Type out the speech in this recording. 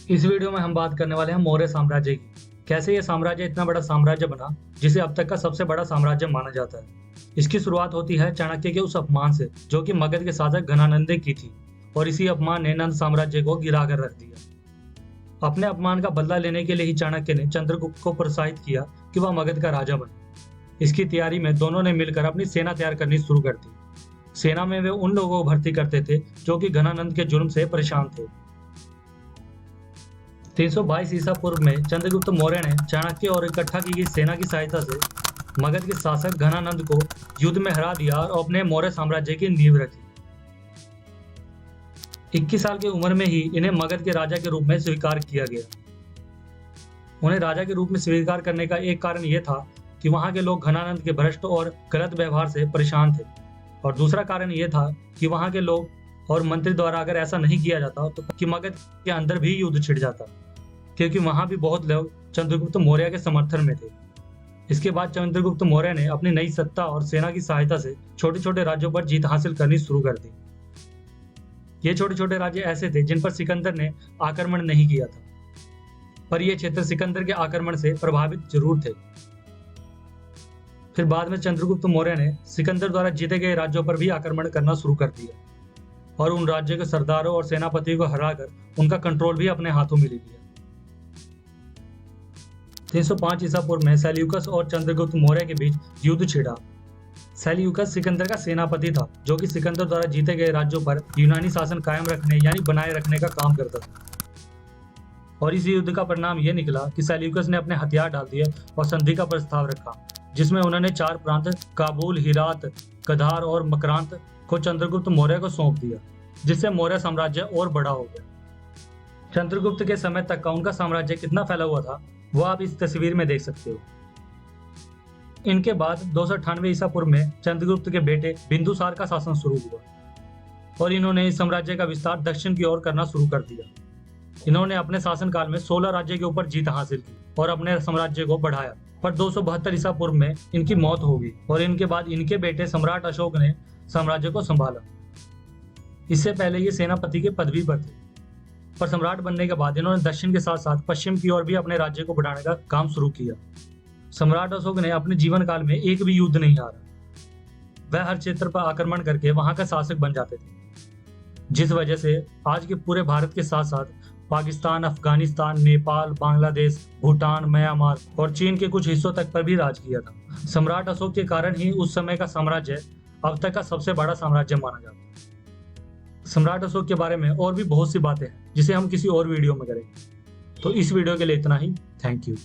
इस वीडियो में हम बात करने वाले हैं मौर्य साम्राज्य की। कैसे ये साम्राज्य इतना बड़ा साम्राज्य बना जिसे अब तक का सबसे बड़ा साम्राज्य माना जाता है। इसकी शुरुआत होती है चाणक्य के उस अपमान से जो कि मगध के शासक घनानंद ने की थी और इसी अपमान ने नंद साम्राज्य को गिरा कर रख दिया। अपने अपमान का बदला लेने के लिए ही चाणक्य ने चंद्रगुप्त को प्रोत्साहित किया कि वह मगध का राजा बने। इसकी तैयारी में दोनों ने मिलकर अपनी सेना तैयार करनी शुरू कर दी। सेना में वे उन लोगों को भर्ती करते थे जो कि घनानंद के जुर्म से परेशान थे। 322 ईसा पूर्व में चंद्रगुप्त मौर्य ने चाणक्य और इकट्ठा की गई सेना की सहायता से मगध के शासक घनानंद को युद्ध में हरा दिया और अपने मौर्य साम्राज्य की नींव रखी। 21 साल की उम्र में ही इन्हें मगध के राजा के रूप में स्वीकार किया गया। उन्हें राजा के रूप में स्वीकार करने का एक कारण यह था कि वहां के लोग घनानंद के भ्रष्ट और गलत व्यवहार से परेशान थे, और दूसरा कारण यह था कि वहां के लोग और मंत्री द्वारा अगर ऐसा नहीं किया जाता तो कि मगध के अंदर भी युद्ध छिड़ जाता, क्योंकि वहां भी बहुत लोग चंद्रगुप्त मौर्य के समर्थन में थे। इसके बाद चंद्रगुप्त मौर्य ने अपनी नई सत्ता और सेना की सहायता से छोटे छोटे राज्यों पर जीत हासिल करनी शुरू कर दी। ये छोटे छोटे राज्य ऐसे थे जिन पर सिकंदर ने आक्रमण नहीं किया था, पर ये क्षेत्र सिकंदर के आक्रमण से प्रभावित जरूर थे। फिर बाद में चंद्रगुप्त मौर्य ने सिकंदर द्वारा जीते गए राज्यों पर भी आक्रमण करना शुरू कर दिया और उन राज्यों के सरदारों और सेनापतियों को हराकर उनका कंट्रोल भी अपने हाथों में ले लिया। 305 ईसा पूर्व में सेल्यूकस और चंद्रगुप्त मौर्य के बीच युद्ध छिड़ा। सेल्यूकस सिकंदर का सेनापति था जो कि सिकंदर द्वारा जीते गए राज्यों पर यूनानी शासन कायम रखने यानी बनाए रखने का काम करता था, और इस युद्ध का परिणाम यह निकला कि सेल्यूकस ने अपने हथियार डाल दिए और संधि का प्रस्ताव रखा, जिसमें उन्होंने 4 प्रांत काबुल, हिरात, कधार और मकरांत को चंद्रगुप्त मौर्य को सौंप दिया, जिससे मौर्य साम्राज्य और बड़ा हो गया। चंद्रगुप्त के समय तक का उनका साम्राज्य कितना फैला हुआ था वो आप इस तस्वीर में देख सकते हो। इनके बाद 298 ईसा पूर्व में चंद्रगुप्त के बेटे बिंदुसार का शासन शुरू हुआ और इन्होंने इस साम्राज्य का विस्तार दक्षिण की ओर करना शुरू कर दिया। इन्होंने अपने शासनकाल में 16 राज्यों के ऊपर जीत हासिल की और अपने साम्राज्य को बढ़ाया, पर 272 ईसा पूर्व में इनकी मौत हो गई और इनके बाद इनके बेटे सम्राट अशोक ने साम्राज्य को संभाला। इससे पहले ये सेनापति के पदवी पर थे, पर सम्राट बनने के बाद इन्होंने दक्षिण के साथ साथ पश्चिम की ओर भी अपने राज्य को बढ़ाने का काम शुरू किया। सम्राट अशोक ने अपने जीवन काल में एक भी युद्ध नहीं हारा। वह हर क्षेत्र पर आक्रमण करके वहां का शासक बन जाते थे, जिस वजह से आज के पूरे भारत के साथ साथ पाकिस्तान, अफगानिस्तान, नेपाल, बांग्लादेश, भूटान, म्यांमार और चीन के कुछ हिस्सों तक पर भी राज किया था। सम्राट अशोक के कारण ही उस समय का साम्राज्य अब तक का सबसे बड़ा साम्राज्य माना जाता है। सम्राट अशोक के बारे में और भी बहुत सी बातें हैं जिसे हम किसी और वीडियो में करेंगे। तो इस वीडियो के लिए इतना ही। Thank you.